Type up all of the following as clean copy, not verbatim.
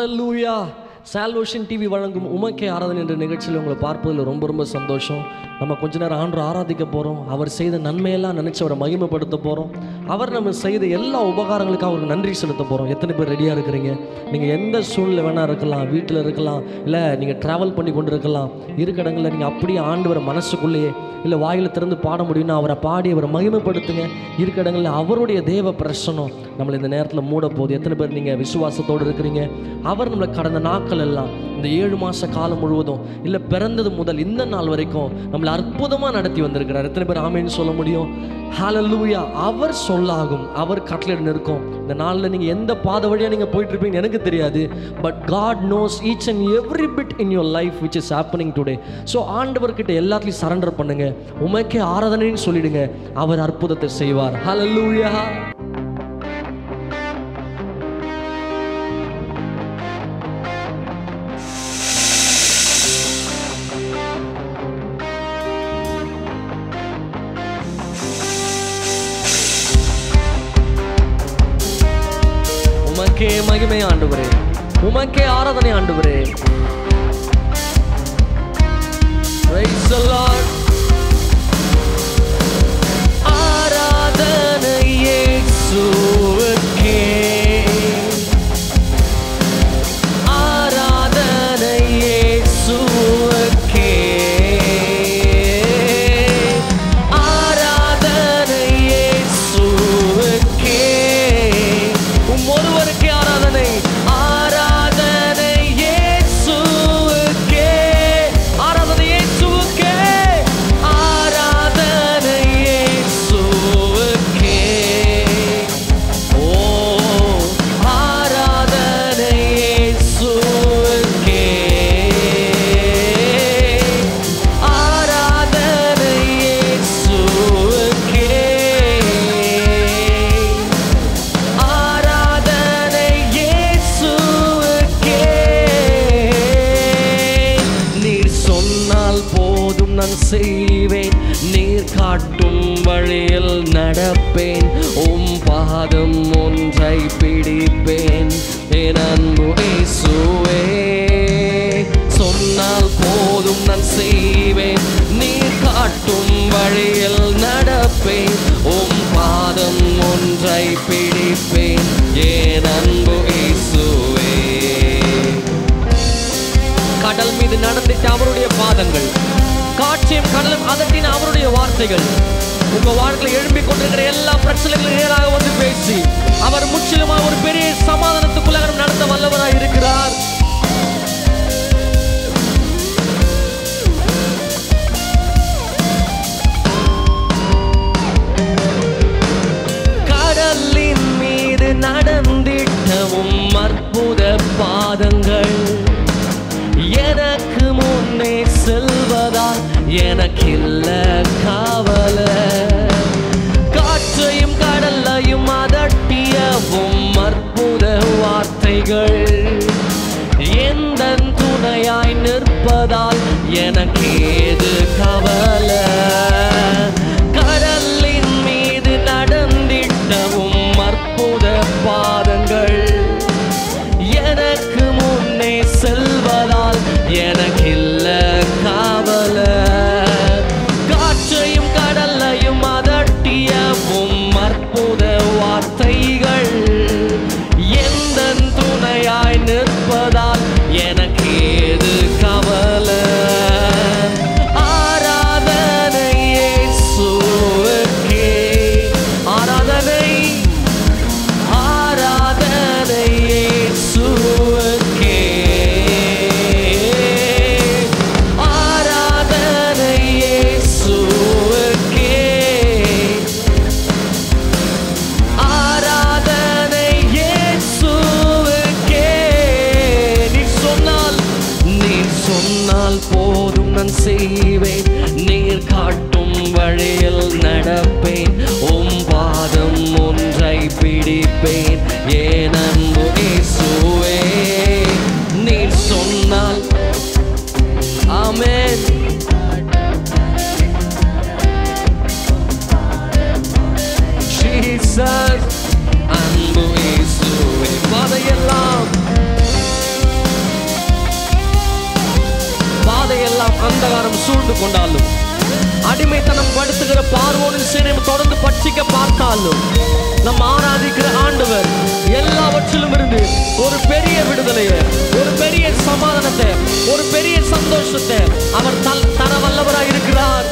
ஹல்லேலூயா. Salvation TV வழங்கும் உமக்கே ஆராதனை என்ற நிகழ்ச்சியில் உங்களை பார்ப்பதில் ரொம்ப ரொம்ப சந்தோஷம். நம்ம கொஞ்ச நேரம் ஆண்டவரை ஆராதிக்க போகிறோம். அவர் செய்த நன்மையெல்லாம் நினச்சி அவரை மகிமைப்படுத்த போகிறோம். அவர் நம்ம செய்த எல்லா உபகாரங்களுக்கும் அவருக்கு நன்றி செலுத்த போகிறோம். எத்தனை பேர் ரெடியாக இருக்கிறீங்க? நீங்கள் எந்த சூழ்நிலை வேணால் இருக்கலாம், வீட்டில் இருக்கலாம், இல்லை நீங்கள் ட்ராவல் பண்ணி கொண்டு இருக்கலாம். இருக்க இடங்களில் நீங்கள் அப்படியே ஆண்டவரை மனசுக்குள்ளேயே இல்லை வாயில் திறந்து பாட முடியும்னா அவரை பாடி அவரை மகிமைப்படுத்துங்க. இருக்க இடங்களில் அவருடைய தேவ பிரசனம் நம்மளை இந்த நேரத்தில் மூட போகுது. எத்தனை பேர் நீங்கள் விசுவாசத்தோடு இருக்கிறீங்க? அவர் நம்மளை கடந்த நாட்கள் எல்லாம் இந்த 7 மாத காலம் முழுவதும் இல்லை பிறந்தது முதல் இந்த நாள் வரைக்கும் நம்மளை அற்புதமாக நடத்தி வந்திருக்கிறார். எத்தனை பேர் ஆமேன்னு சொல்ல முடியும்? ஹல்லேலூயா. அவர் சொல்லாகும், அவர் கட்டளையிட இருக்கும். இந்த நாளில் நீங்கள் எந்த பாதை வழியாக நீங்கள் போயிட்டு இருப்பீங்க எனக்கு தெரியாது. But God knows each and every bit in your life which is happening today. So ஆண்டவர்கிட்ட எல்லாத்தையும் சரண்டர் பண்ணுங்க. உமக்கே ஆராதனைன்னு சொல்லிடுங்க. அவர் அற்புதத்தை செய்வார். ஹல்லேலூயா. உமக்கே மகிமை ஆண்டவரே, உமக்கே ஆராதனை ஆண்டவரே. Praise the Lord. ஆராதனை இயேசுவுக்கே, ஆராதனை இயேசுவுக்கே, ஆராதனை இயேசுவுக்கே. ஒருவருக்கே ஆராதனை, ஆராதனை இயேசுவுக்கே, ஆராதனை இயேசுவுக்கே, ஆராதனை இயேசுவுக்கே. ஓ ஆராதனை இயேசுவுக்கே, ஆராதனை இயேசுவுக்கே, ஆராதனை இயேசுவுக்கே. நீர் சொன்னால் போதும் நான் செய்வேன், நீர் காட்டும் வழியில் நடப்பேன், உம் பாதம் ஒன்றை பிடிப்பேன், என் அன்பு இயேசுவே. சொன்னால் போதும் நான் செய்வேன், நீர் காட்டும் வழியில் நடப்பேன், உம் பாதம் ஒன்றை பிடிப்பேன், என் அன்பு இயேசுவே. கடல் மீது நடந்துட்டு அவருடைய பாதங்கள், காட்சியும் கடலும் அதட்டின அவருடைய வார்த்தைகள் உங்க வாழ்க்கையில் எழும்பிக் கொண்டிருக்கிற எல்லா பிரச்சனைகளும் நேராக வந்து பேசி அவர் முற்றிலுமாக ஒரு பெரிய சமாதானத்துக்குள்ளாக நடத்த வல்லவராய் இருக்கிறார். கடலின் மீது நடந்திட்டவும் அற்புத பாதங்கள், எனக்கு முன்னே செல்வதால் எனக்கில்ல கவலை. காற்றையும் கடலையும் அதட்டியவும் அற்புத வார்த்தைகள், எந்த துணையாய் நிற்பதால் எனக்கேது கவலை. கடலின் மீது நடந்திட்டவும் அற்புத பாதங்கள், எனக்கு முன்னே செல்வதால் எனக்கில்ல கவலை. காற்றையும் கடலையும் அதட்டியவும் அற்புத வார்த்தைகள், எந்த துணையாய் நிற்பதால் எனக்கேது கவலை. ஆராதனை இயேசுவுக்கே, ஆராதனை, ஆராதனை இயேசுவுக்கே, ஆராதனை இயேசுவுக்கே, ஆராதனை இயேசுவுக்கே. நீர் சொன்னால் போதும் நான் செய்வேன், நீர் காட்டும் வழியில் நடப்பேன், உம் பாதம் ஒன்றை பிடிப்பேன், என் அன்பு இயேசுவே. நீர் சொன்னால், ஆமென். Jesus, அன்பு இயேசுவே. பாதையெல்லாம் அந்தகாரம் சூழ்ந்து கொண்டாலும், அடிமைத்தனம் படுத்துகிற பார்வோனின் சேனை தொடர்ந்து பட்சிக்க பார்த்தாலும், நம் ஆராதிக்கிற ஆண்டவர் எல்லாவற்றிலும் இருந்து ஒரு பெரிய விடுதலையை, ஒரு பெரிய சமாதானத்தை, ஒரு பெரிய சந்தோஷத்தை அவர் தர வல்லவராய் இருக்கிறார்.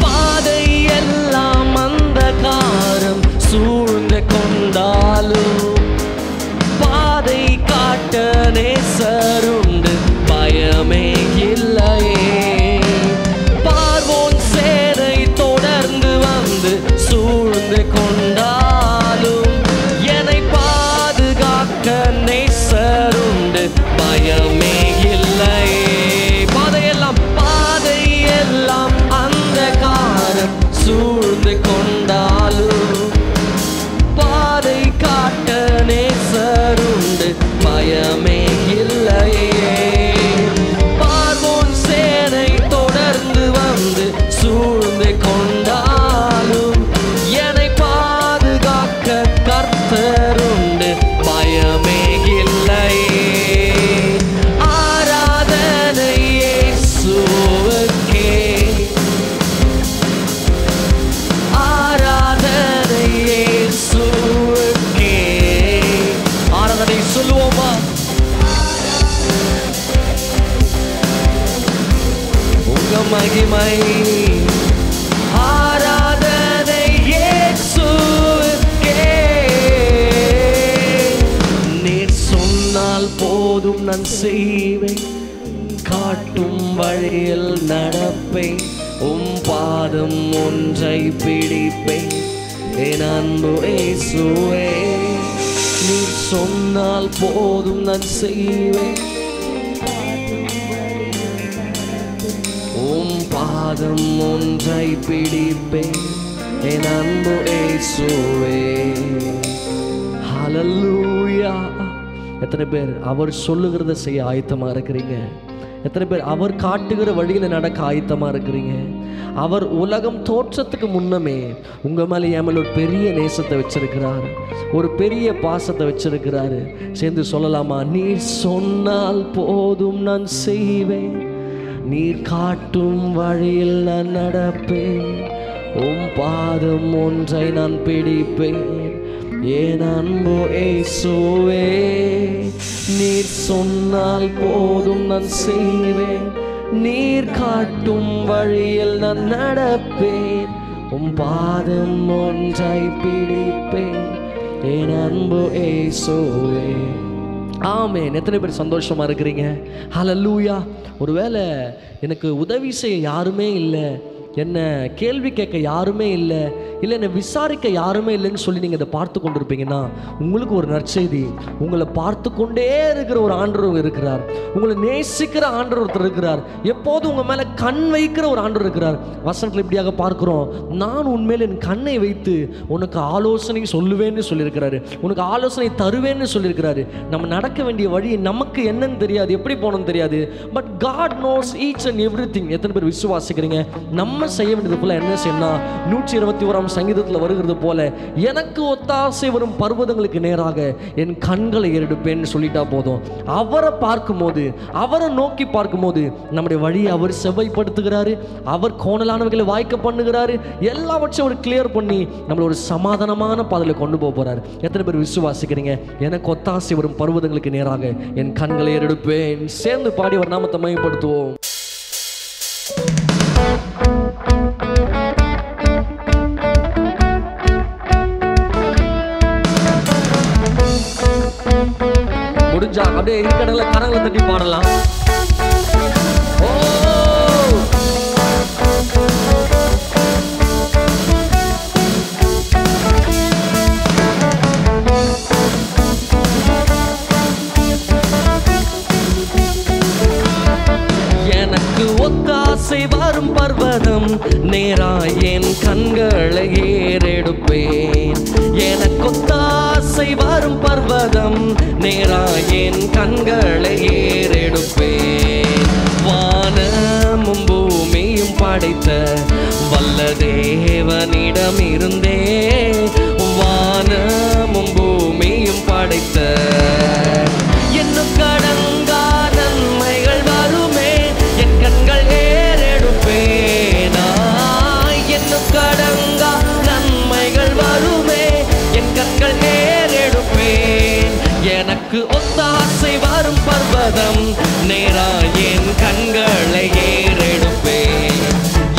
பாதை எல்லாம் அந்தகாரம் சூழ்ந்து கொண்டாலும், பாதை காட்ட நேசருண்டு, பயமே இல்லையே. பார்வோன் சேனை தொடர்ந்து வந்து சூழ்ந்து கொண்டாலும், என்னை பாதுகாக்க நேசருண்டு, பயமே இல்லையே. பாதையெல்லாம் அந்தகாரம் சூழ்ந்து கொண்டாலும், பாதை காட்ட நேசருண்டு, பயமே இல்லையே. பார்வோன் சேனை தொடர்ந்து வந்து சூழ்ந்து கொண்டாலும், என்னை பாதுகாக்க கர்த்தருண்டு, பயமே இல்லையே. ஆராதனை இயேசுவுக்கே, ஆராதனை இயேசுவுக்கே. ஆராதனை சொல்லுவோமா? உங்க மகிமை ஆராதனை இயேசுவுக்கே. நீர் சொன்னால் போதும் நான் செய்வேன், காட்டும் வழியில் நடப்பேன், பாதம் ஒன்றை பிடிப்பேன், என் அன்பு இயேசுவே. நீர் சொன்னால் போதும் நான் செய்வேன், பாதம் ஒன்றை பிடிப்பேன், என் அன்பு இயேசுவே. ஹல்லேலூயா. எத்தனை பேர் அவர் சொல்லுகிறத செய்ய ஆயத்தமா இருக்கிறீங்க? எத்தனை பேர் அவர் காட்டுகிற வழியில் நடக்க ஆயத்தமா இருக்கிறீங்க? அவர் உலகம் தோற்றத்துக்கு முன்னமே உங்க மேலே என் மேல ஒரு பெரிய நேசத்தை வச்சிருக்கிறார், ஒரு பெரிய பாசத்தை வச்சிருக்கிறாரு. சேர்ந்து சொல்லலாமா? நீர் சொன்னால் போதும் நான் செய்வேன், நீர் காட்டும் வழியில் நான் நடப்பேன், பாதம் ஒன்றை நான் பிடிப்பேன், என் அன்பு இயேசுவே. நீர் சொன்னால் போதும் நான் செய்வேன், நீர் காட்டும் வழியில் நான் நடப்பேன், பாதம் ஒன்றை பிடிப்பேன், என் அன்பு இயேசுவே. ஆமென். எத்தனை பேர் சந்தோஷமா இருக்கிறீங்க? ஹல்லேலூயா. ஒருவேளை எனக்கு உதவி செய்ய யாருமே இல்லை, என்ன கேள்வி கேட்க யாருமே இல்லை, இல்லை என்னை விசாரிக்க யாருமே இல்லைன்னு சொல்லி நீங்கள் இதை பார்த்து கொண்டு இருப்பீங்கன்னா, உங்களுக்கு ஒரு நற்செய்தி. உங்களை பார்த்து கொண்டே இருக்கிற ஒரு ஆண்டவர் இருக்கிறார், உங்களை நேசிக்கிற ஆண்டவர் ஒருத்தர் இருக்கிறார், எப்போதும் உங்கள் மேலே கண் வைக்கிற ஒரு ஆண்டவர் இருக்கிறார். வசனத்தில் இப்படியாக பார்க்குறோம், நான் உண்மையில் என் கண்ணை வைத்து உனக்கு ஆலோசனை சொல்லுவேன்னு சொல்லியிருக்கிறாரு, உனக்கு ஆலோசனை தருவேன்னு சொல்லியிருக்கிறாரு. நம்ம நடக்க வேண்டிய வழி நமக்கு என்னன்னு தெரியாது, எப்படி போகணும்னு தெரியாது, but God knows each and every thing. எத்தனை பேர் விசுவாசிக்கிறீங்க? நம்ம செய்ய வேண்டியது போல என்ன செய்யணும்? 121 சங்கீதத்தில் வருகிறது போல, எனக்கு ஒத்தாசை வரும் பர்வதங்களுக்கு நேராக என் கண்களை ஏறெடுப்பேன்னு சொல்லிட்டா போதும். அவரை பார்க்கும்போது, அவரை நோக்கி பார்க்கும்போது நம்முடைய வழியை அவர் செவ்வாய்ப்படுத்துகிறாரு, அவர் கோணலானவர்களை வாய்க்க பண்ணுகிறாரு, எல்லாவற்றையும் அவர் கிளியர் பண்ணி நம்மளை ஒரு சமாதானமான பாதையில் கொண்டு போக போறாரு. எத்தனை பேர் விசுவாசிக்கிறீங்க? எனக்கு ஒத்தாசை வரும் பர்வதங்களுக்கு நேராக என் கண்களை ஏறெடுப்பேன். சேர்ந்து பாடி ஒரு நாமத்தை மகிமைப்படுத்துவோம். முடிஞ்சா அப்படியே இருக்கடல கரங்களை தட்டி பாடலாம். எனக்கு ஒத்தாசை வரும் பர்வதம் நேராய் என் கண்களை ஏறெடுப்பேன், எனக்கு ஒத்தாசை வரும் பர்வதம் நேராய் என் கண்களை ஏறெடுப்பேன். வானமும் பூமியும் படைத்த வல்ல தேவனிடம் இருந்தே, வானமும் பூமியும் படைத்த எனக்கு ஒத்தாசை வரும் பர்வதம் நேரா என் கண்களை ஏறெடுப்பேன்.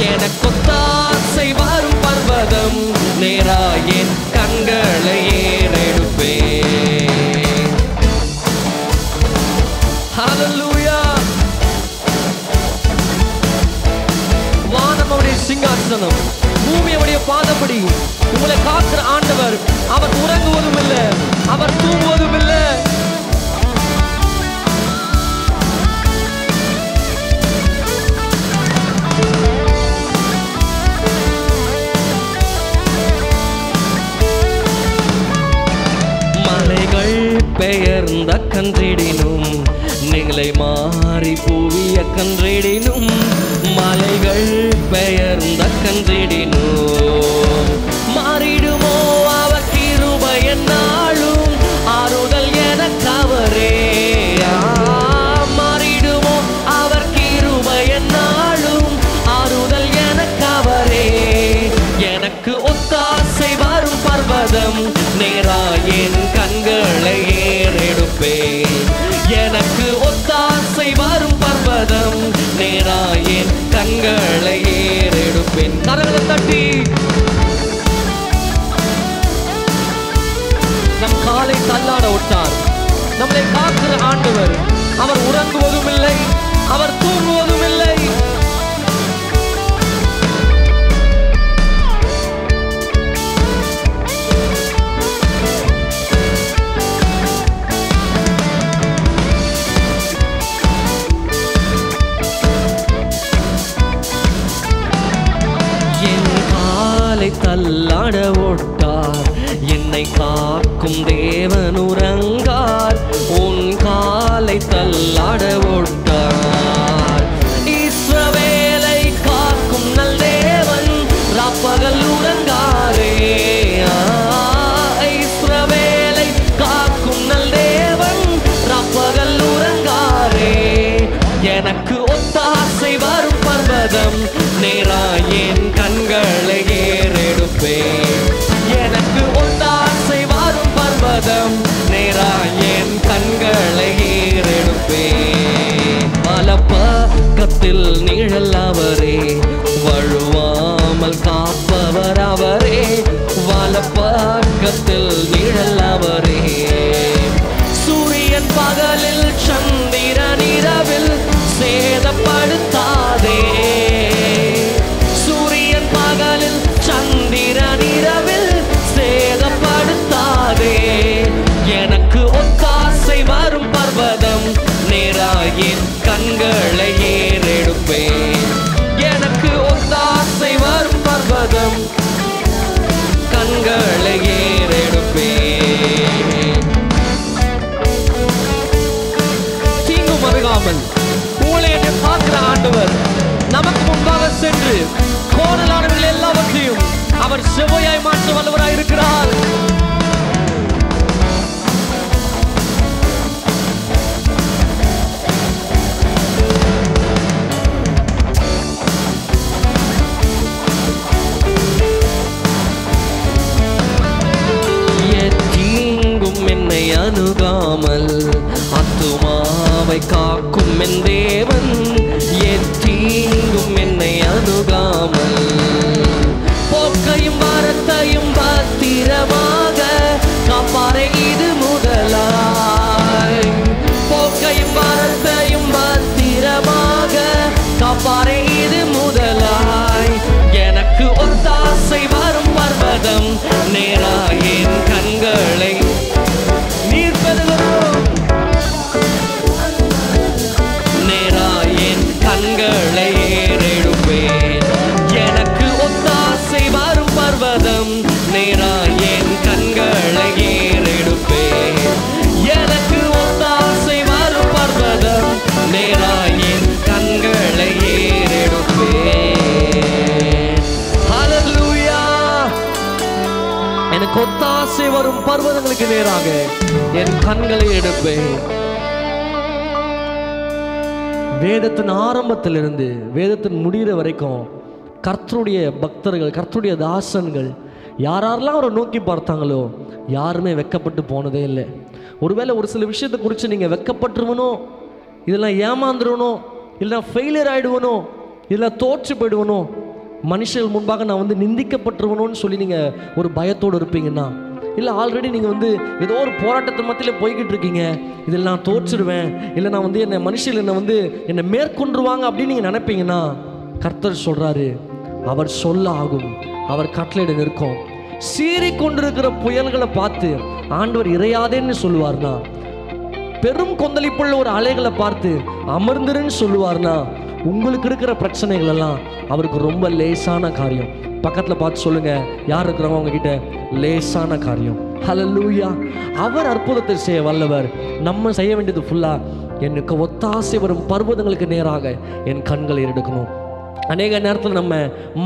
எனக்கு ஒத்தாசை வரும் பர்வதம் நேரா என் கண்களை ஏறெடுப்பேன். ஹல்லேலூயா. வானம் அவருடைய சிங்காசனம், பூமி அவருடைய பாதப்படி. உங்களை காக்கிற ஆண்டவர், அவர் உறங்குவதும் இல்லை, அவர் தூங்குவதும் இல்லை. மலைகள் பெயர்ந்த கன்றிடினும் நீங்களை மாறி புவிய கன்றிடினும், மலைகள் பெயர்ந்த கன்றிடினும் மாறிடுமோ அவர் கிருபை என்னாலும் ஆறுதல் எனக்கு அவரே. மாறிடுமோ அவர் கிருபை என்னாலும் ஆறுதல் எனக்கு அவரே. எனக்கு ஒத்தாசை வரும் பர்வதம் நேரா என் கண்களை ஏறெடுப்பேன். எனக்கு ஒத்தாசை வரும் பர்வதம் நேரா என் கண்களை ஏறெடுப்பேன். கரங்களை தட்டி நம் காலை தள்ளாட விட்டார். நம்மளை காக்கிற ஆண்டவர், அவர் உறங்குவதும் இல்லை, அவர் தூங்குவதும் இல்லை. தள்ளாட ஓட்டார், என்னை காக்கும் தேவன் உறங்கார். உன் காலை தள்ளாட ஓட்டார். இஸ்ரவேலை காக்கும் நல் தேவன் ராப்பகல் உறங்காரே. இஸ்ரவேலை காக்கும் நல் தேவன் ராப்பகல் உறங்காரே. எனக்கு ஒத்தாசை வரும் பர்வதம் நேரா என் கண்களை ஏறெடுப்பேன். எனக்கு ஒத்தாசை வரும் பர்வதம் நேரா என் கண்களை ஏறெடுப்பேன். மலப்பக்கத்தில் நிழல் அவரே, வழுவாமல் காப்பவர் அவரே. வலப்பக்கத்தில் நிழல் அவரே. சூரியன் பகலில் சந்திரன் இரவில் சேதப்படுத்தாதே. சூரியன் பகலில் சந்திரன் இரவில் சேதப்படுத்தாதே. எனக்கு ஒத்தாசை வரும் பர்வதம் நேரா என் கண்களை ஏறெடுப்பேன். எனக்கு ஒத்தாசை வரும் பர்வதம் கண்களை ஏறெடுப்பேன். தீங்கும் அருகாமல் உங்களை என்னை பார்க்கிற ஆண்டவர் நமக்கு முன்பாக சென்று கோணலானவர்கள் எல்லாவற்றையும் அவர் செவ்வையாய் மாற்ற வல்லவராய் இருக்கிறார். தீங்கும் என்னை அணுகாமல் ஆத்துமாவை காக்கும் என் தேவன். தீங்கும் என்னை அணுகாமல் போக்கையும் வாரத்தையும் பத்திரமாக காப்பாரே. இது முதலாய் போக்கையும் வாரத்தையும் பத்திரமாக காப்பாரே. இது முதலாய் எனக்கு ஒத்தாசை வரும் பர்வதம் நேரா என் கண்களை நீர் பெறுகிறோம். நேரா என் கண்களை ஏறெடுப்பேன். எனக்கு ஒத்தாசை வரும் பர்வதம் நேரா என் கண்களை ஏறெடுப்பேன். எனக்கு ஒத்தாசை வரும் பர்வதம் நேரா என் கண்களை ஏறெடுப்பேன். ஹல்லேலூயா. எனக்கு ஒத்தாசை வரும் பர்வதங்களுக்கு நேராக என் கண்களை எடுப்பேன். வேதத்தின் ஆரம்பத்திலிருந்து வேதத்தின் முடிகிற வரைக்கும் கர்த்தருடைய பக்தர்கள், கர்த்தருடைய தாசன்கள் யாரெல்லாம் அவரை நோக்கி பார்த்தாங்களோ யாருமே வெட்கப்பட்டு போனதே இல்லை. ஒருவேளை ஒரு சில விஷயத்தை குறித்து நீங்கள் வெட்கப்பட்டுருவனோ, இதெல்லாம் ஏமாந்துருவனோ, இல்லை ஃபெயிலியர் ஆகிடுவனோ, இல்லை தோற்று போயிடுவனோ, மனுஷர்கள் முன்பாக நான் நிந்திக்கப்பட்டுருவனோன்னு சொல்லி நீங்கள் ஒரு பயத்தோடு இருப்பீங்கன்னா, இல்லை ஆல்ரெடி நீங்கள் ஏதோ ஒரு போராட்டத்து மத்தியில் போய்கிட்டு இருக்கீங்க, இதில் நான் தோற்றுடுவேன், இல்லை நான் என்னை மனுஷர்கள் என்னை மேற்கொண்டுருவாங்க அப்படின்னு நீங்கள் நினைப்பீங்கன்னா, கர்த்தர் சொல்கிறாரு, அவர் சொல்ல ஆகும், அவர் கட்டளையிட நிற்கும். சீறிக்கொண்டிருக்கிற புயல்களை பார்த்து ஆண்டவர் இறையாதேன்னு சொல்லுவார்னா, பெரும் கொந்தளிப்புள்ள ஒரு அலைகளை பார்த்து அமர்ந்துருன்னு சொல்லுவார்னா, உங்களுக்கு இருக்கிற பிரச்சனைகள் எல்லாம் அவருக்கு ரொம்ப லேசான காரியம். பக்கத்தில் பார்த்து சொல்லுங்க, யார் இருக்கிறவங்க உங்ககிட்ட, லேசான காரியம். ஹல்லேலூயா. அவர் அற்புதத்தை செய்ய வல்லவர். நம்ம செய்ய வேண்டியது ஃபுல்லா, எனக்கு ஒத்தாசை வரும் பர்வதங்களுக்கு நேராக என் கண்களை எடுக்கணும். அநேக நேரத்தில் நம்ம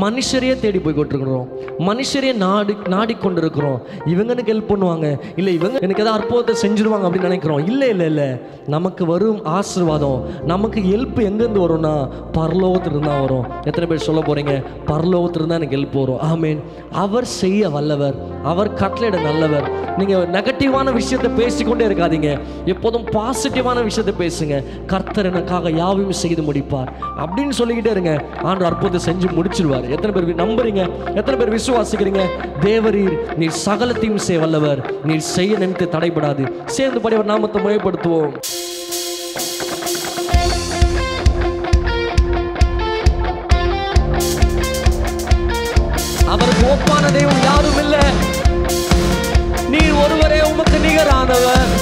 மனுஷரையே தேடி போய் கொண்டிருக்கிறோம், மனுஷரையே நாடிக்கொண்டிருக்கிறோம். இவங்க எனக்கு ஹெல்ப் பண்ணுவாங்க, இல்லை இவங்க எனக்கு ஏதாவது அற்புதத்தை செஞ்சுருவாங்க அப்படின்னு நினைக்கிறோம். இல்லை இல்லை இல்லை, நமக்கு வரும் ஆசீர்வாதம், நமக்கு ஹெல்ப் எங்கேருந்து வரும்னா பரலோகத்திலிருந்து தான் வரும். எத்தனை பேர் சொல்ல போகிறீங்க, பரலோகத்திலிருந்து தான் எனக்கு ஹெல்ப் வரும்? ஆமேன். அவர் செய்ய வல்லவர், அவர் கட்டளையிட நல்லவர். நீங்கள் நெகட்டிவான விஷயத்தை பேசிக்கொண்டே இருக்காதீங்க, எப்போதும் பாசிட்டிவான விஷயத்தை பேசுங்க. கர்த்தர் எனக்காக யாவையும் செய்து முடிப்பார் அப்படின்னு சொல்லிக்கிட்டே இருங்க. ஆண்டவர் அற்புதத்தை செஞ்சு முடிச்சிருவார். எத்தனை பேர் நம்புறீங்க? எத்தனை பேர் விசுவாசிக்கிறீங்க? தேவரீர் நீர் சகலத்தையும் செய்ய வல்லவர், நீர் செய்ய நினைத்து தடைபடாது. சேர்ந்து படி அவர் நாமத்தை முறைப்படுத்துவோம். அவருக்கு ஒப்பான தெய்வம் யாரும் இல்லை, நீர் ஒருவரே உமக்கு நிகரானவர்.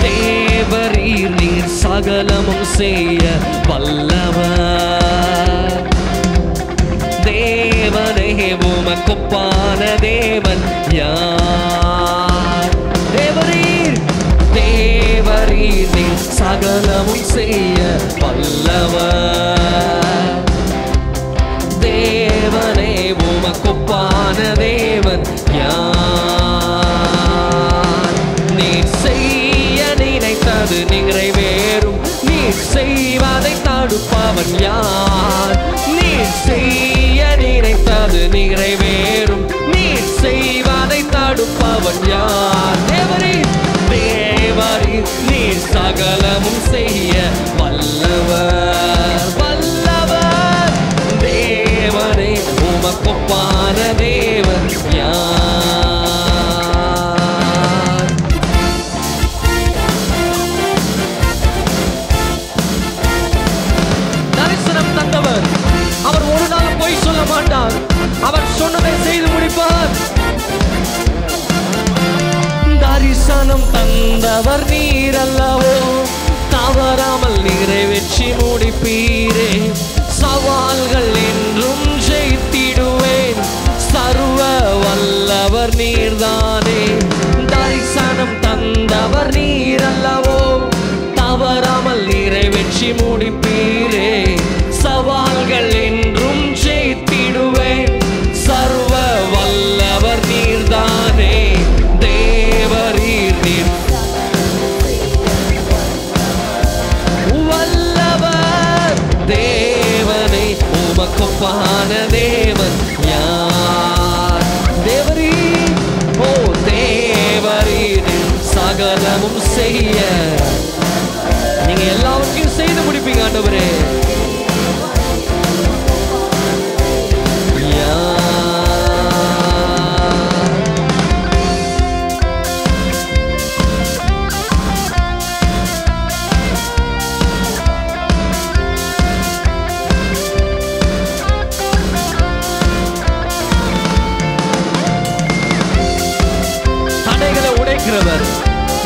தேவரீர் நீர் சகலமும் செய்ய வல்லவர். தேவனே உமக்கொப்பான தேவன் யார்? தேவரீர் நீர் சகலமும் செய்ய வல்லவர். தேவனே உமக்கொப்பான தேவன் யார்? நீர் செய்ய நினைத்தது நிறைவேறும், நீர் செய்வதை தடுப்பவன் யார்? நீர் செய்ய நினைத்தது நிறைவேறும், நீர் செய்வதை தடுப்பவன் யார்? தேவரீர் நீர் சகலமும் செய்ய வல்லவர், வல்லவர். தேவனே உமக்கொப்பான தேவன் யார்? தரிசனம் தந்தவர், அவர் ஒரு நாள் பொய் சொல்ல மாட்டார், அவர் சொன்னதை செய்து முடிப்பார். தரிசனம் தந்தவர் நீர் அல்லவோ, தவறாமல் நிறைவேற்றி முடிப்பீரே. சவால்கள் என்றும் ஜெயித்திடுவேன், சர்வ வல்லவர் நீர்தானே. தரிசனம் தந்தவர் நீர் அல்லவோ, தவறாமல் நிறைவேற்றி முடிப்பீரே. சவால்கள் என்றும் ஜெயித்திடுவேன், சர்வ வல்லவர் நீர்தானே. தேவரீர் நீர் வல்லவர். தேவனே உமக்கொப்பான தேவன் யார்? தேவரீர், ஓ தேவரீர் சகலமும் செய்ய, நீங்க எல்லாவற்றையும் செய்து முடிப்பீங்க ஆண்டவரே.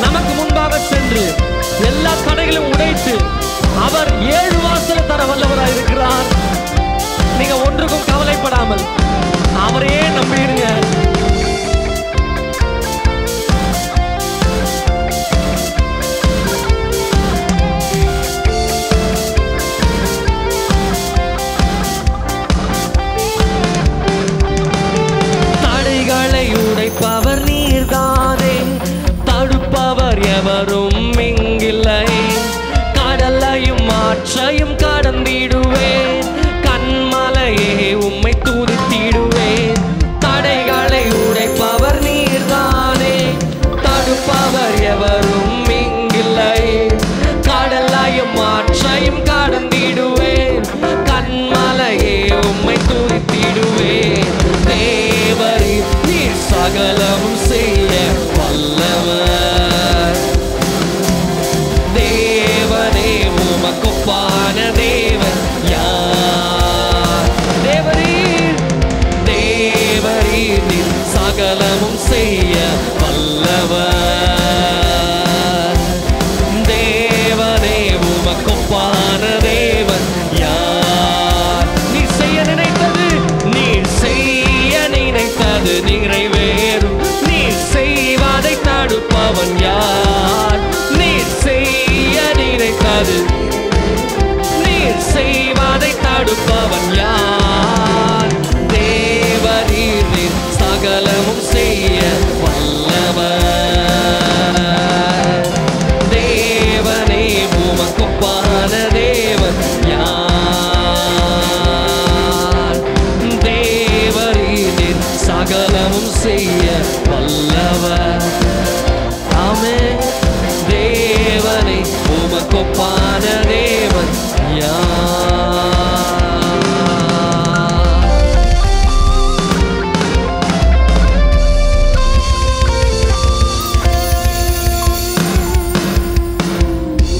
நமக்கு முன்பாக சென்று எல்லா தடைகளையும் உடைத்து அவர் 7 வாசலை தர வல்லவராக இருக்கிறார். நீங்க ஒன்றுக்கும் கவலைப்படாமல் அவரையே நம்பிடுங்க. தடைகளை உடைப்பவர் நீர்தானே, தடுப்பவர் எவரும் இங்கில்லை. கடலையும் ஆற்றையும் கடந்திடுவேன், கண்மலையே உம்மை துதித்திடுவேன். வல்லவர். தேவனே உமக்கொப்பான தேவன் யார்? தேவரீர் தேவரீர் நீர் சகலமும் செய்ய வல்லவர். தேவனே உமக்கொப்பான தேவன் யார்? நீர் செய்ய நினைத்தது நிறைவேறும். நீர் செய்வதை தடுப்பவன் யார்? நீர் செய்ய நினைத்தது நீர் செய்வதை தடுப்பவன் யார்? தேவரீர் நீர் சகலமும் செய்ய வல்லவர். தேவனே உமக்கொப்பான தேவன் யார்? தேவரீர் நீர் சகலமும் செய்ய வல்லவர். ஆமென். தேவனே உமக்கொப்பான தேவன் யார்?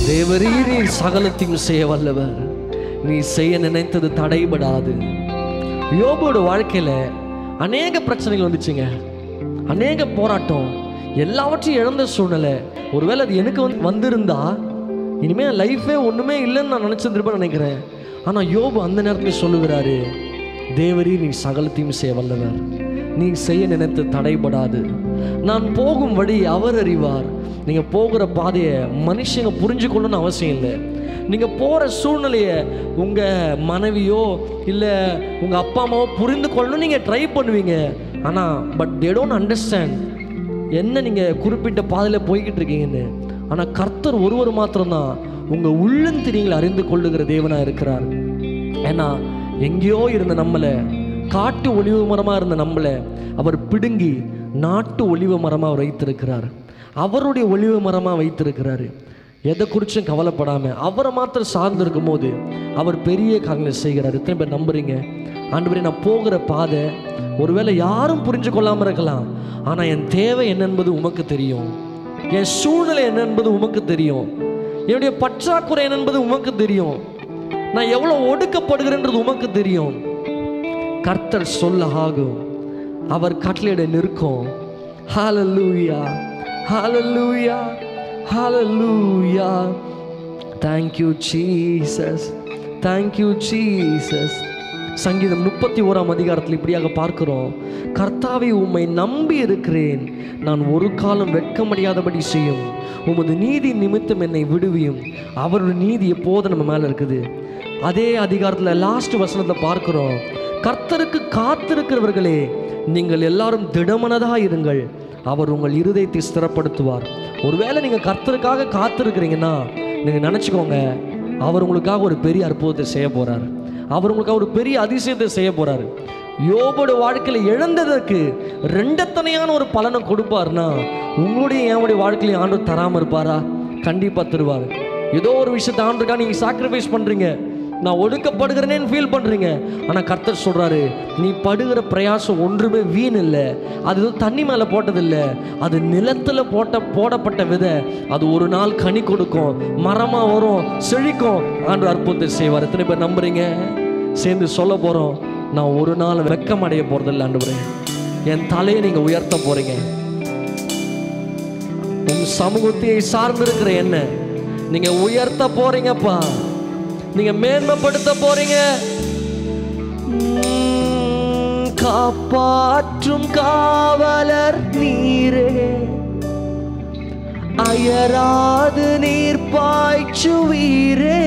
தேவரீர் நீர் சகலத்தையும் செய்ய வல்லவர். நீ செய்ய நினைத்தது தடைபடாது. யோபோட வாழ்க்கையில அநேக பிரச்சனைகள் வந்துச்சுங்க, அநேக போராட்டம், எல்லாவற்றையும் இழந்த சூழ்நிலை. ஒருவேளை அது எனக்கு வந்திருந்தா இனிமேல் லைஃபே ஒன்றுமே இல்லைன்னு நான் நினச்சிருப்பேன் நினைக்கிறேன். ஆனால் யோபு அந்த நேரத்தில் சொல்லுகிறாரு, தேவரீர் நீ சகலத்தையும் செய்ய வல்லவர். நீ செய்ய நினைத்து தடைபடாது. நான் போகும் வழி அவர் அறிவார். நீங்கள் போகிற பாதையை மனுஷங்க புரிஞ்சுக்கணும்னு அவசியம் இல்லை. நீங்கள் போகிற சூழ்நிலையை உங்கள் மனைவியோ இல்லை உங்கள் அப்பா அம்மாவோ புரிந்து கொள்ளணும் நீங்கள் ட்ரை பண்ணுவீங்க. ஆனால் தே டோன்ட் அண்டர்ஸ்டாண்ட் என்ன நீங்கள் குறிப்பிட்ட பாதையில் போய்கிட்டு இருக்கீங்கன்னு. ஆனால் கர்த்தர் ஒருவர் மாத்திரம்தான் உங்கள் உள்ளந்திரியங்களை அறிந்து கொள்ளுகிற தேவனாக இருக்கிறார். ஏன்னா எங்கேயோ இருந்த நம்மளை, காட்டு ஒலிவு மரமாக இருந்த நம்மளை அவர் பிடுங்கி நாட்டு ஒலிவு மரமாக வைத்திருக்கிறார். அவருடைய ஒலிவு மரமாக வைத்திருக்கிறாரு. எதை குறிச்சும் கவலைப்படாமல் அவரை மாத்திரம் சார்ந்து இருக்கும் போது அவர் பெரிய காரியங்களை செய்கிறார். எத்தனை பேர் நம்புறீங்க? ஆண்டவரே, நான் போகிற பாதை ஒருவேளை யாரும் புரிஞ்சு கொள்ளாமல் இருக்கலாம், ஆனால் என் தேவை என்னென்பது உமக்கு தெரியும். என் சூழ்நிலை என்னென்பது உமக்கு தெரியும். என்னுடைய பற்றாக்குறை என்னென்பது உமக்கு தெரியும். நான் எவ்வளோ ஒடுக்கப்படுகிறேன்றது உமக்கு தெரியும். கர்த்தர் சொல்ல ஆகும், அவர் கட்டளையிட நிற்கும். ஹல்லேலூயா, ஹல்லேலூயா, ஹல்லேலூயா. Thank you Jesus, thank you Jesus. சங்கீதம் 31ஆம் அதிகாரத்தில் இப்படியாக பார்க்கிறோம், கர்த்தாவே உம்மை நம்பி இருக்கிறேன், நான் ஒரு காலம் வெட்கமடையாதபடி செய்யும். உமது நீதி நிமித்தம் என்னை விடுவியும். அவருடைய நீதி எப்போது நம்ம மேலே இருக்குது. அதே அதிகாரத்தில் லாஸ்ட் வசனத்தில் பார்க்கிறோம், கர்த்தருக்கு காத்திருக்கிறவர்களே நீங்கள் எல்லாரும் திடமனதாக இருங்கள், அவர் உங்கள் இருதயத்தை ஸ்திரப்படுத்துவார். ஒருவேளை நீங்கள் கர்த்தருக்காக காத்திருக்கிறீங்கன்னா நீங்கள் நினச்சிக்கோங்க, அவர் உங்களுக்காக ஒரு பெரிய அற்புதத்தை செய்ய போகிறார். அவர் உங்களுக்காக ஒரு பெரிய அதிசயத்தை செய்ய போகிறார். யோபோட வாழ்க்கையில் இழந்ததற்கு ரெண்டத்தனையான ஒரு பலனை கொடுப்பார்னா உங்களுடைய என்னுடைய வாழ்க்கையில ஆண்டவர் தராமல் இருப்பாரா? கண்டிப்பாக தருவார். ஏதோ ஒரு விஷயத்தை ஆண்டருக்காக நீங்கள் சாக்ரிஃபைஸ் பண்ணுறீங்க, நான் ஒடுக்கப்படுகிறேன்னு ஃபீல் பண்ணுறீங்க. ஆனால் கர்த்தர் சொல்கிறாரு, நீ படுகிற பிரயாசம் ஒன்றுமே வீண் இல்லை. அது தண்ணி மேலே போட்டதில்லை, அது நிலத்தில் போடப்பட்ட விதை. அது ஒரு நாள் கனி கொடுக்கும், மரமாக வரும், செழிக்கும். ஆண்டவர் அற்புதத்தை செய்வார். எத்தனை பேர் நம்புறீங்க? சேர்ந்து சொல்ல போகிறோம், நான் ஒரு நாள் வெக்கம் அடைய போகிறதில்லை ஆண்டவரே. என் தலையை நீங்கள் உயர்த்த போகிறீங்க. உன் சமூகத்தையை சார்ந்திருக்கிற என்ன நீங்கள் உயர்த்த போகிறீங்கப்பா, நீங்க மேன்மைப்படுத்த போறீங்க. காப்பாற்றும் காவலர் நீரே, அயராது நீர் பாய்ச்சுவீரே.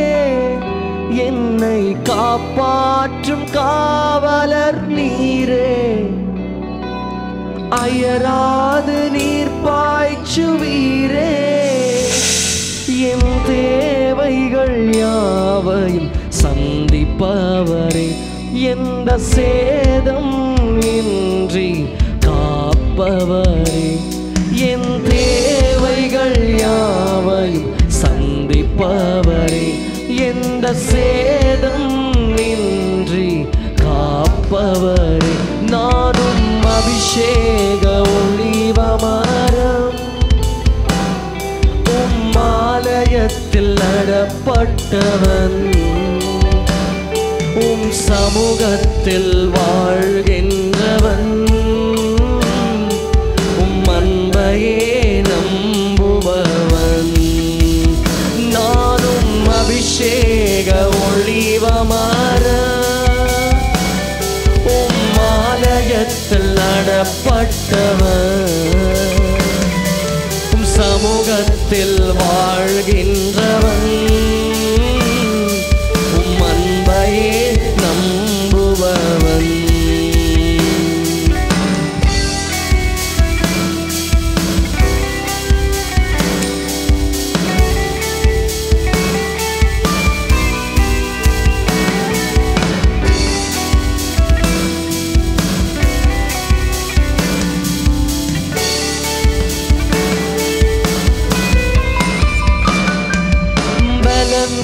என்னை காப்பாற்றும் காவலர் நீரே, அயராது நீர் பாய்ச்சுவீரே. என் தேவைகள் யாவையும் சந்திப்பவரே, எந்த சேதம் இன்றி காப்பவரே. என் தேவைகள் யாவையும் சந்திப்பவரே, எந்த சேதம் இன்றி காப்பவரே. நானும் அபிஷேக ஒளிவ மரம், நடப்பட்டவன் உம் சமூகத்தில் வாழ்கின்றவன் உம் அன்பையே நம்புபவன் நானும் அபிஷேக ஒளிவமரம் உம் ஆலயத்தில் நடப்பட்டவன் உம் சமூகத்தில் வாழ்கின்றவன் உம் அன்பையே நம்புபவன்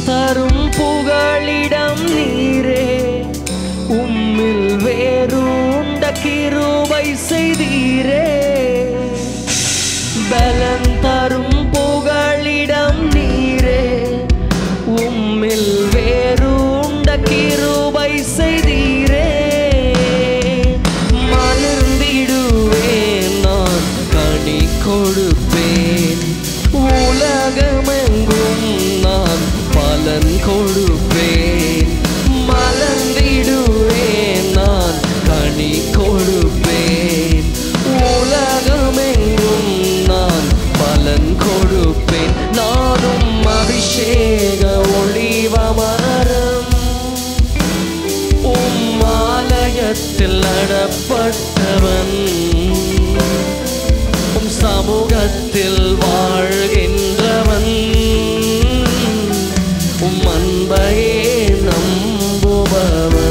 தரும் புகழிடம் நீரே உம்மில் வேரூண்ட கிருபை செய்தீரே பலன் தரும் புகழிடம் நீரே உம்மில் வேரூண்ட கிருபை செய்தீரே மலர்ந்திடுவேன் நான் கனி கொடுப்பேன் உலகமெங்கும் நான் பலன் கொடுப்பேன் மலர்ந்திடுவேன் நான் கனி கொடுப்பேன் உலகமெங்கும் நான் பலன் கொடுப்பேன் நானும் அபிஷேக ஒளிவமரம் உம் ஆலயத்தில் நடப்பட்டவன் உம் சமூகத்தில் வாழ்கின்றவன் உம் அன்பையே நம்புபவன்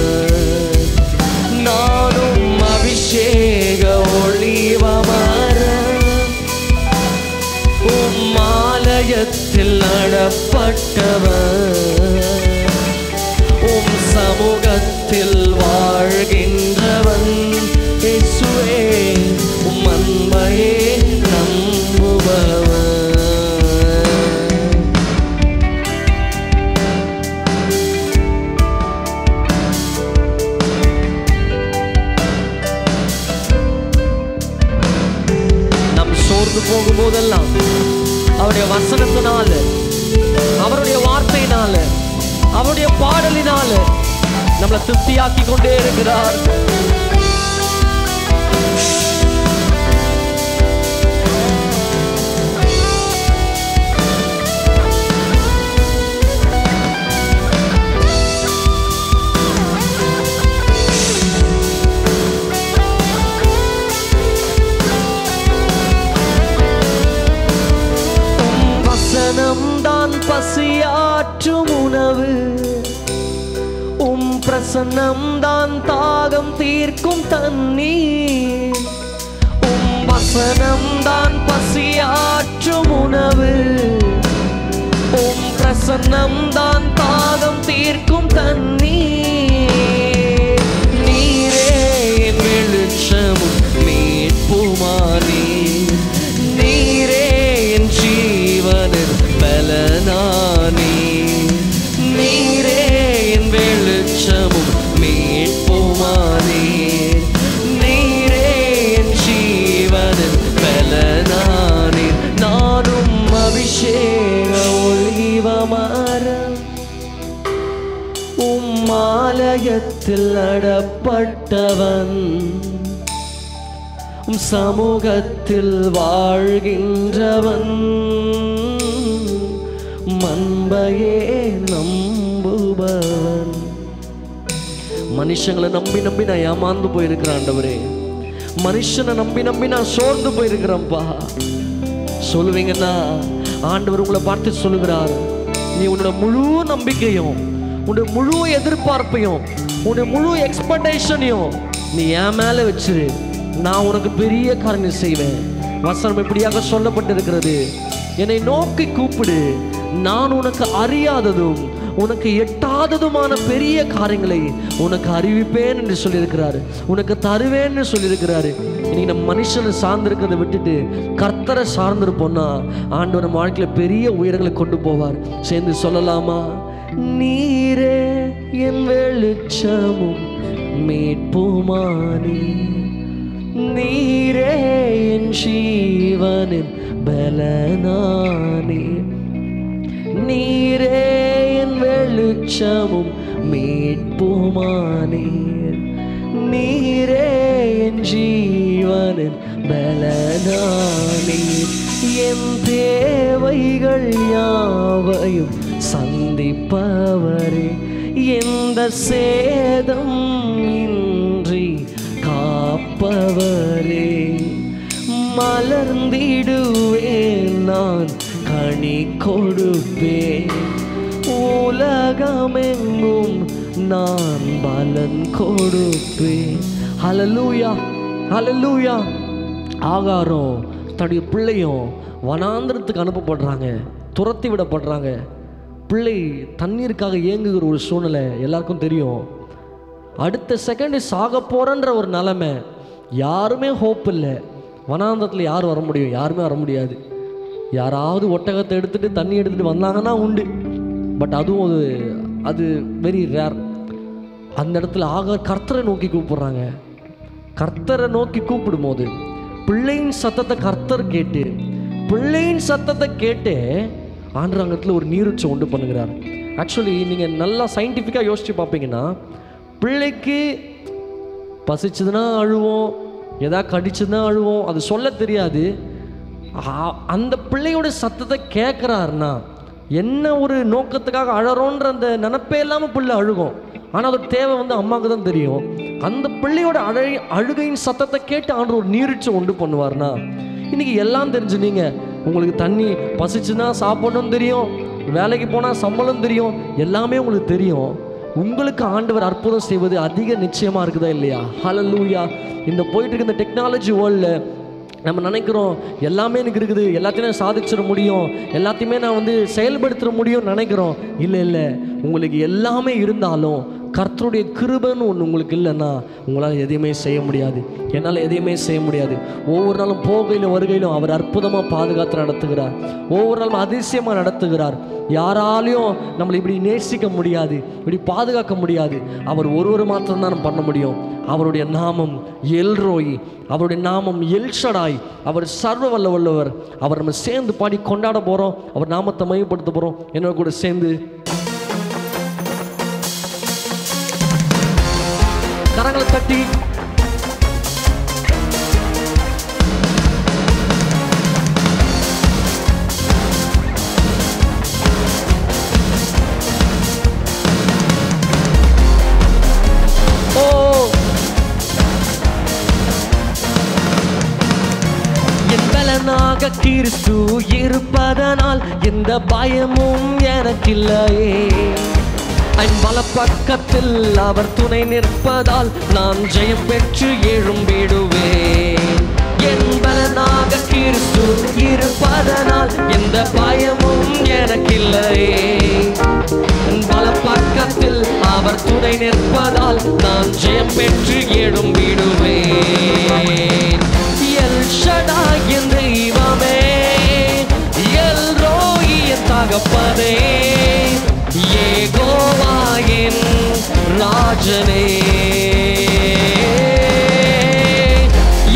நானும் அபிஷேக ஒளிவமரம் உம் ஆலயத்தில் நடப்பட்டவன் உம் சமூகத்தில் வாழ்கின்றவன் இயேசுவே உம் அன்பையே நம்புபவன் போகும்போதெல்லாம் அவருடைய வசனத்தினால அவருடைய வார்த்தையினால அவருடைய பாடலினால நம்மளை திருப்தியாக்கி கொண்டே இருக்கிறார். தான் பசியாற்றும் உணவு உம் பிரசன்னம் தான் தாகம் தீர்க்கும் தண்ணீர் உம் வசனம் தான் பசியாற்றும் உணவு உம் பிரசன்னம் தான் தாகம் தீர்க்கும் தண்ணீர் நீரே என் வெளிச்சமும் மீட்புமானே நீரே என் ஜீவனில் பலனானே நீரே என் வெளிச்சமும் மீட்புமானே நீரே என் ஜீவனில் பலனானே நானும் அபிஷேக ஒளிவமரம் உம் ஆலயத்தில் நடப்பட்டவன் உம் சமூகத்தில் வாழ்கின்றவன் அன்பையே நம்புபவன். மனுஷங்களை நம்பி நம்பி நான் ஏமாந்து போயிருக்கிறேன் ஆண்டவரே. மனுஷனை நம்பி நம்பி நான் சோர்ந்து போயிருக்கிறேன்ப்பா. சொல்லுவீங்கன்னா ஆண்டவர் உங்களை பார்த்து சொல்லுகிறார், நீ உன்னோட முழு நம்பிக்கையும் உன்னுடைய முழு எதிர்பார்ப்பையும் உன்னுடைய முழு எக்ஸ்பெக்டேஷனையும் நீ என் மேல வச்சிரு, நான் உனக்கு பெரிய காரியம் செய்வேன். வசனம் இப்படியாக சொல்லப்பட்டிருக்கிறது, என்னை நோக்கி கூப்பிடு, நான் உனக்கு அறியாததும் உனக்கு எட்டாததுமான பெரிய காரியங்களை உனக்கு அறிவிப்பேன் என்று சொல்லியிருக்கிறாரு, உனக்கு தருவேன்னு சொல்லியிருக்கிறாரு. இன்னைக்கு நம்ம மனுஷனை சார்ந்திருக்கிறத விட்டுட்டு கர்த்தரை சார்ந்திருப்போம்னா ஆண்டவர் நம்ம வாழ்க்கையில பெரிய உயரங்களை கொண்டு போவார். சேர்ந்து சொல்லலாமா? நீரே என் வெளிச்சமும் மீட்புமானி, நீரே என் ஜீவனின் பலனானி, நீரே என் வெளிச்சமும் மீட்புமானி, நீரே என் ஜீவனின் பலனானி, என் தேவைகள் யாவையும் சந்திப்பவரே, எந்த சேதம் இன்றி காப்பவரே, மலர்ந்திடுவேன் நான் கனி கொடுப்பேன், உலகமெங்கும் நான் பலன் கொடுப்பேன். ஹல்லேலூயா, ஹல்லேலூயா. ஆகாரம் தன்னுடைய பிள்ளையும் வனாந்திரத்துக்கு அனுப்பப்படுறாங்க, துரத்தி விடப்படுறாங்க. பிள்ளை தண்ணீருக்காக ஏங்குகிற ஒரு சூழ்நிலை எல்லாருக்கும் தெரியும். அடுத்த செகண்ட் சாக போறன்ற ஒரு நிலைமை, யாருமே ஹோப் இல்லை. வனாந்தரத்தில் யார் வர முடியும்? யாருமே வர முடியாது. யாராவது ஒட்டகத்தை எடுத்துகிட்டு தண்ணி எடுத்துகிட்டு வந்தாங்கன்னா உண்டு, பட் அதுவும் அது வெரி ரேர். அந்த இடத்துல கர்த்தரை நோக்கி கூப்பிடுறாங்க. கர்த்தரை நோக்கி கூப்பிடும் போது பிள்ளையின் சத்தத்தை கர்த்தர் கேட்டு, பிள்ளையின் சத்தத்தை கேட்டு ஆண்டவரங்கத்தில் ஒரு நீருச்சை உண்டு பண்ணுகிறார். ஆக்சுவலி நீங்கள் நல்லா சயின்டிஃபிக்காக யோசித்து பார்ப்பீங்கன்னா, பிள்ளைக்கு பசிச்சதுன்னா அழுவோம், எதாவது கடிச்சதுன்னா அழுவோம், அது சொல்ல தெரியாது. அந்த பிள்ளையோட சத்தத்தை கேட்குறாருன்னா என்ன ஒரு நோக்கத்துக்காக அழறோன்ற அந்த நினைப்பே இல்லாமல் பிள்ளை அழுகும். ஆனால் அதோட தேவை அம்மாவுக்கு தான் தெரியும். அந்த பிள்ளையோட அழுகையின் சத்தத்தை கேட்டு ஆண்டு ஒரு நீரிச்சை உண்டு பண்ணுவார்னா, இன்றைக்கி எல்லாம் தெரிஞ்சு நீங்கள் உங்களுக்கு தண்ணி பசிச்சுன்னா சாப்பிடணும் தெரியும், வேலைக்கு போனால் சம்பளம் தெரியும், எல்லாமே உங்களுக்கு தெரியும். உங்களுக்கு ஆண்டவர் அற்புதம் செய்வது அதிக நிச்சயமாக இருக்குதா இல்லையா? ஹல்லேலூயா. இந்த போயிட்டு இருக்க இந்த டெக்னாலஜி வேர்ல்டில் நம்ம நினைக்கிறோம் எல்லாமே எனக்கு இருக்குது, எல்லாத்தையும் நான் சாதிச்சிட முடியும், எல்லாத்தையுமே நான் செயல்படுத்த முடியும்னு நினைக்கிறோம். இல்லை இல்லை, உங்களுக்கு எல்லாமே இருந்தாலும் கர்த்தருடைய கிருபைன்னு ஒன்று உங்களுக்கு இல்லைன்னா உங்களால் எதையுமே செய்ய முடியாது. என்னால் எதையுமே செய்ய முடியாது. ஒவ்வொரு நாளும் போகையிலும் வருகையிலும் அவர் அற்புதமாக பாதுகாத்து நடத்துகிறார். ஒவ்வொரு நாளும் அதிசயமாக நடத்துகிறார். யாராலையும் நம்மளை இப்படி நேசிக்க முடியாது, இப்படி பாதுகாக்க முடியாது. அவர் ஒருவர் மாத்திரம்தான் பண்ண முடியும். அவருடைய நாமம் எல்ரோய், அவருடைய நாமம் எல்ஷடாய், அவர் சர்வ வல்லவர். அவர் நம்ம சேர்ந்து பாடி கொண்டாட போகிறோம், அவர் நாமத்தை மையப்படுத்த போகிறோம். என்னோட கூட சேர்ந்து கரங்களை தட்டி கிறிஸ்து இருப்பதனால் எந்த பயமும் எனக்கில்லையே. வலப்பக்கத்தில் அவர் துணை நிற்பதால் நான் ஜெயம் பெற்று எழும்பிடுவேன். என் பலனாக கிறிஸ்து இருப்பதனால் எந்த பயமும் எனக்கில்லையே. வலப்பக்கத்தில் அவர் துணை நிற்பதால் நான் ஜெயம் பெற்று எழும்பிடுவேன். எல் ஷடாய் என் தெய்வமே, எல் ரோய் என் தகப்பனே, யெகோவா என் ராஜனே.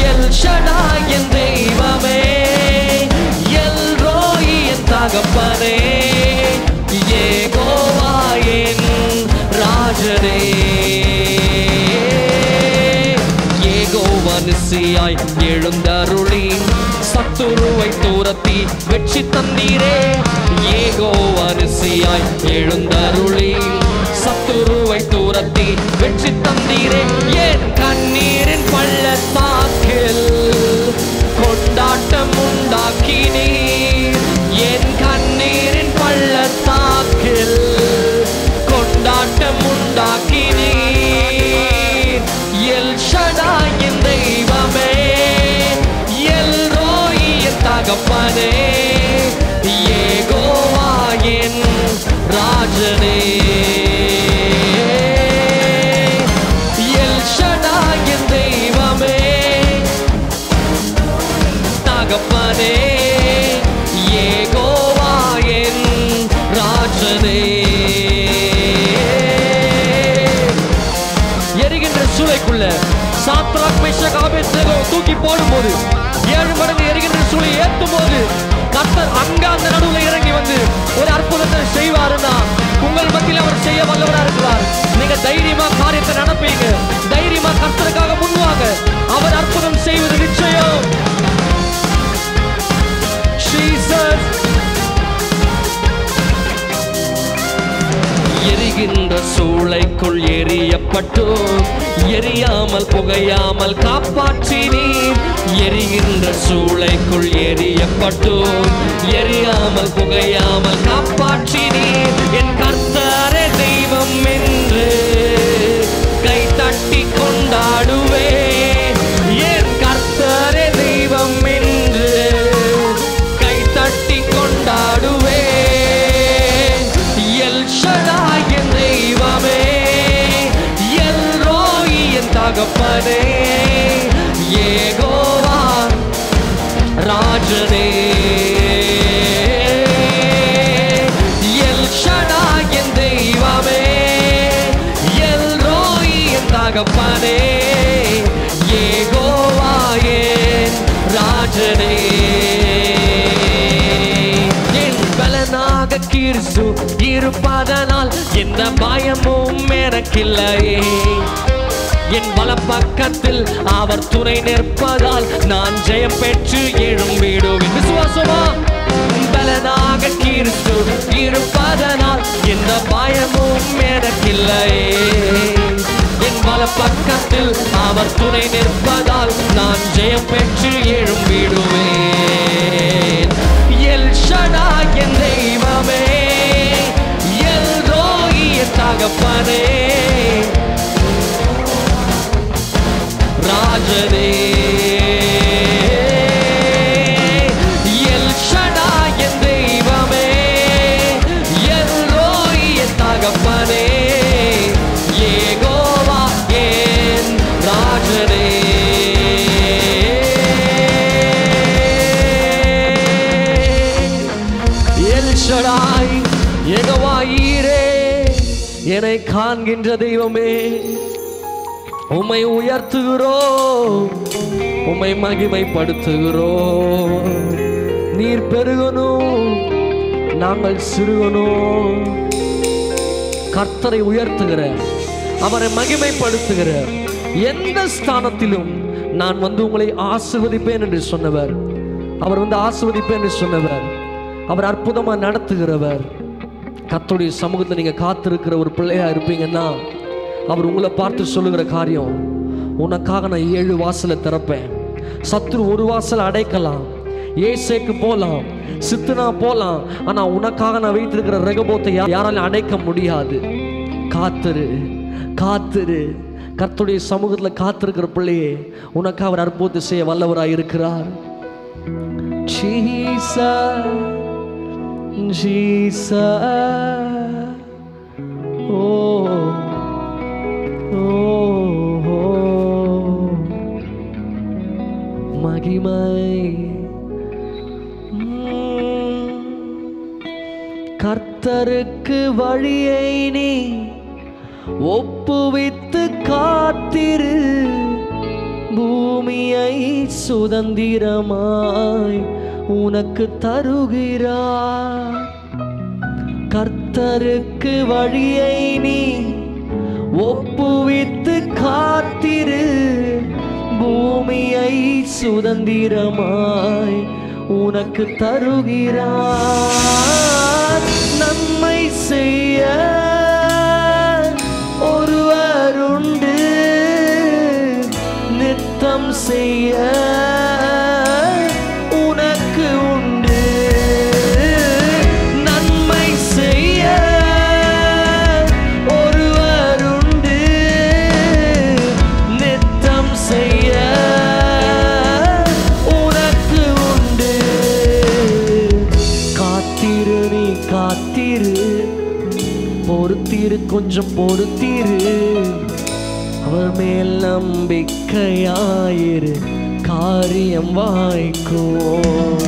எல் ஷடாய் என் தெய்வமே, எல் ரோய் என் தகப்பனே, யெகோவா என் ராஜனே. நிசியாய் எழுந்தருளி சத்துருவை தூரத்தி வெற்றி தந்தீரே. யெகோவா நிசியாய் எழுந்தருளி சத்துருவை தூரத்தி வெற்றி தந்தீரே. என் கண்ணீரின் பள்ளத்தாக்கில் கொண்டாட்டம் உண்டாக்கினீர். என் கண்ணீரின் பள்ளத்தாக்கில் கொண்டாட்டம் உண்டாக்கினீர். எல் ஷடாய் என் தெய்வமே, எல் ரோய் என் தகப்பனே, யெகோவா என் ராஜனே. எல் ஷடாய் என் தெய்வமே, தகப்பனே, யெகோவா என் ராஜனே. எரிகின்ற சூளைக்குள்ள சாத்ராக் மேஷாக் ஆபேத்நேகோ தூக்கி போடும்போது 7 மடங்கு எரிகின்ற சூளை ஏற்றும் போது கர்த்தர் அங்க அந்த நடுவில் இறங்கி வந்து ஒரு அற்புதத்தை செய்வாருன்னா உங்கள் மத்தியில் அவர் செய்ய வல்லவரா இருக்கிறார். நீங்க தைரியமா காரியத்தை நடப்பீங்க. தைரியமா கர்த்தருக்காக முன்வாங்க. அவர் அற்புதம் செய்வது நிச்சயம். எரிகின்ற சூளைக்குள் எரியப்பட்டோம், எரியாமல் புகையாமல் காப்பாற்றினீர். எரிகின்ற சூளைக்குள் எரியப்பட்டோம், எரியாமல் புகையாமல் காப்பாற்றினீர். என் கர்த்தரே தெய்வம் என்று கை தட்டி கொண்டாடுவே. என் கர்த்தரே தெய்வம் என்று கை தட்டி கொண்டாடுவே. எல் ஷடாய் என் தெய்வமே, எல் ரோயி என் தகப்பனே, யெகோவா ராஜனே. எல் ஷடாய் என் தெய்வமே, எல் ரோயி என் தகப்பனே, யெகோவா என் ராஜனே. கிறிஸ்து இருப்பதனால் எந்த பயமும் எனக்கில்லையே. என் வலப்பக்கத்தில் அவர் துணை நிற்பதால் நான் ஜெயம் பெற்று எழும்பிடுவேன். விசுவாசமா? பலனாக கிறிஸ்து இருப்பதனால் எந்த பயமும் எனக்கில்லையே. என் வலப்பக்கத்தில் அவர் துணை நிற்பதால் நான் ஜெயம் பெற்று எழும்பிடுவேன். எல் ஷடாய் என் தெய்வமே, எல் ரோயி என் தகப்பனே, ராஜனே. எல் ஷடாய் என் தெய்வமே, எல் ரோயி என் தகப்பனே, யெகோவா என் ராஜனே. ஷடாய் யெகோவா ஈரே, என்னை காண்கின்ற தெய்வமே, உம்மை உயர்த்துகிறோம், உம்மை மகிமைப்படுத்துகிறோம். நீர் பெருகணும், நாங்கள் சிறுகணும். கர்த்தரை உயர்த்துகிற, அவரை மகிமைப்படுத்துகிற எந்த ஸ்தானத்திலும் நான் வந்து உங்களை ஆசீர்வதிப்பேன் என்று சொன்னவர். அவர் வந்து ஆசீர்வதிப்பேன் என்று சொன்னவர். அவர் அற்புதமா நடத்துகிறவர். கர்த்தருடைய சமூகத்தில் நீங்க காத்திருக்கிற ஒரு பிள்ளையா இருப்பீங்கன்னா அவர் உங்களை பார்த்து சொல்லுகிற காரியம், உனக்காக நான் 7 வாசலை திறப்பேன். சத்துரு ஒரு வாசலை அடைக்கலாம், ஏசேக்கு போலாம், சித்தனா போலாம், ஆனா உனக்காக நான் வைத்திருக்கிற ரெகோபோத்தை யாராலும் அடைக்க முடியாது. காத்திரு, காத்திரு. கர்த்தருடைய சமூகத்தில் காத்திருக்கிற பிள்ளையே, உனக்காக அவர் அற்புதத்தை செய்ய வல்லவராய் இருக்கிறார். Jesus, oh, oh, oh, மகிமை. கர்த்தருக்கு வழியை நீ ஒப்புவித்து காத்திரு, பூமியை சுதந்திரமாய் உனக்கு தருகிறார். கர்த்தருக்கு வழியை நீ ஒப்புவித்து காத்திரு, பூமியை சுதந்திரமாய் உனக்கு தருகிறார். நன்மை செய்ய ஒருவருண்டு, நித்தம் செய்ய உனக்கு உண்டு. நன்மை செய்ய ஒருவருண்டு, நித்தம் செய்ய உனக்கு உண்டு. காத்திரு, நீ காத்திரு, பொறுத்தீரு கொஞ்சம் பொறுத்தீரு, அவர் மேல் நம்பிக்கையாயிரு, காரியம் வாய்க்கும்.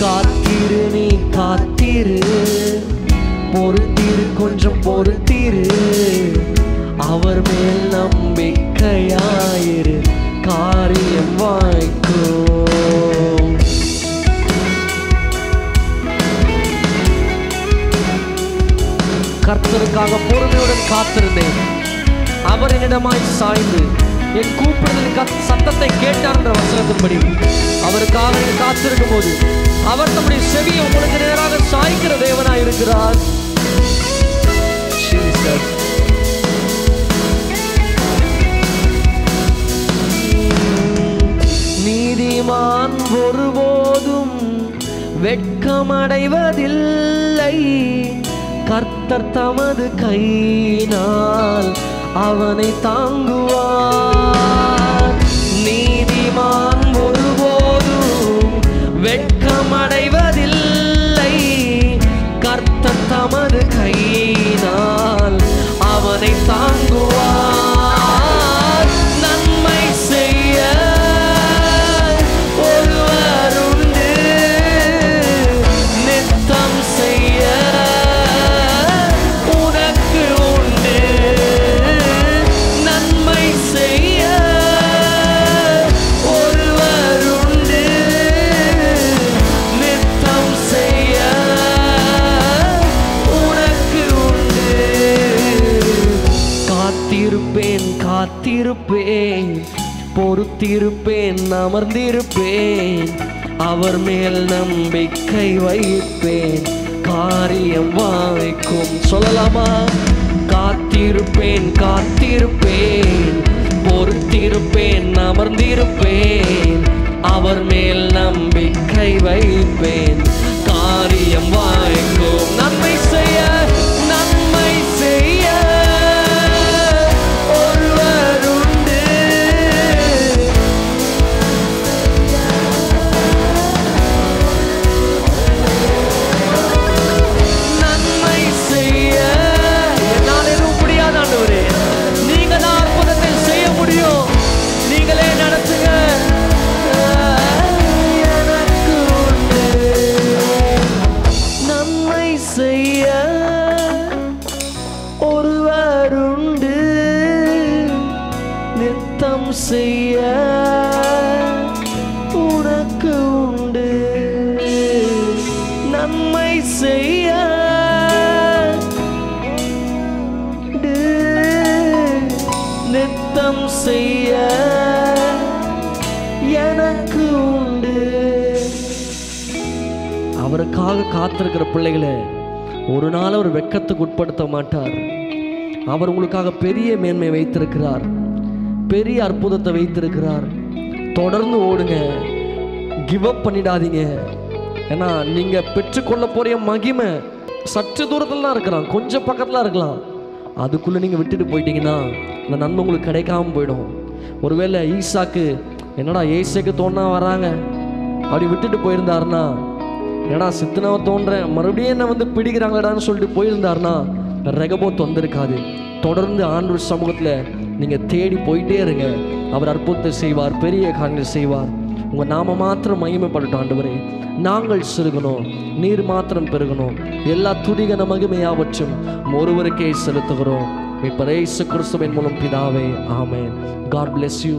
காத்திரு நீ காத்திரு, பொறுத்தீரு கொஞ்சம் பொறுத்தீரு, அவர் மேல் நம்பிக்கையாயிரு, காரியம் வாய்க்கும். கர்த்தருக்காக பொறுமையுடன் காத்திருந்தேன். அவர் என்னிடமாய் சாய்ந்து என் கூப்பிடுதலின் சத்தத்தை கேட்டார் என்ற வசனத்தின்படி அவருக்காக நீங்கள் காத்திருக்கும் போது அவர் தம்முடைய செவியை உங்களுக்கு நேராக சாய்க்கிற தேவனாய் இருக்கிறார். நீதிமான் ஒருபோதும் வெட்கமடைவதில்லை, கர்த்தர் தமது கையினால் அவனை தாங்குவார். நீதிமான் ஒருபோதும் வெட்கமடைவதில்லை, கர்த்தர் தமது கையினால் அவனை தாங்குவார். நன்மை செய்ய ஒருவர் உண்டு, நித்தம் செய்ய உனக்கு உண்டு. நன்மை செய்ய ஒருவர் உண்டு, நித்தம் செய்ய உனக்கு உண்டு. காத்திருப்பேன் காத்திருப்பேன், பொறுத்திருப்பேன் அமர்ந்திருப்பேன், அவர் மேல் நம்பிக்கை வைப்பேன், காரியம் வாய்க்கும். சொல்லலாமா? காத்திருப்பேன் காத்திருப்பேன், பொறுத்திருப்பேன் அமர்ந்திருப்பேன், அவர் மேல் நம்பிக்கை வைப்பேன், காரியம் வாய்க்கும். நன்மை செய்ய நன்மை செய்ய ஒருவர் உண்டு, நன்மை செய்ய. என்னால் எதுவும் முடியாது ஆண்டவரே, நீங்க தான் அற்புதத்தை செய்ய முடியும், நீங்களே நடத்துங்க. எனக்கு உண்டு நன்மை செய்ய ஒருவர் உண்டு, நித்தம் செய்ய உனக்கு உண்டு. நன்மை செய்ய நித்தம் செய்ய எனக்கு உண்டு. அவருக்காக காத்திருக்கிற பிள்ளைகளை ஒரு நாள் அவர் வெட்கத்துக்கு உட்படுத்த மாட்டார். அவர் உங்களுக்காக பெரிய மேன்மை வைத்திருக்கிறார், பெரிய அற்புதத்தை வைத்திருக்கிறார். தொடர்ந்து ஓடுங்க, கிவ் அப் பண்ணிடாதீங்க. ஏன்னா நீங்க பெற்றுக்கொள்ள போற மகிமை சற்று தூரத்துல தான் இருக்கலாம், கொஞ்சம் பக்கத்துல இருக்கலாம். அதுக்குள்ள நீங்க விட்டுட்டு போயிட்டீங்கன்னா அந்த நன்மை உங்களுக்கு கிடைக்காம போயிடும். ஒருவேளை ஈசாக்கு என்னடா ஏசைக்கு தோணா வராங்க அப்படி விட்டுட்டு போயிருந்தாருன்னா, ஏடா சித்தனாவை தோன்றேன் மறுபடியும் என்ன வந்து பிடிக்கிறாங்கடான்னு சொல்லிட்டு போயிருந்தாருன்னா ரெகபோத் வந்திருக்காது. தொடர்ந்து ஆண்டவர் சமூகத்தில் நீங்கள் தேடி போயிட்டே இருங்க. அவர் அற்புதத்தை செய்வார், பெரிய காரியங்களை செய்வார். உங்கள் நாம மாத்திரம் மகிமைப்படட்டும் ஆண்டவரே. நாங்கள் சிறுகணும், நீர் மாத்திரம் பெருகணும். எல்லா துதிகன மகிமையாவற்றும் ஒருவருக்கே செலுத்துகிறோம். மீட்பர் இயேசு கிறிஸ்துவின் மூலம் பிதாவே, ஆமென். God bless you.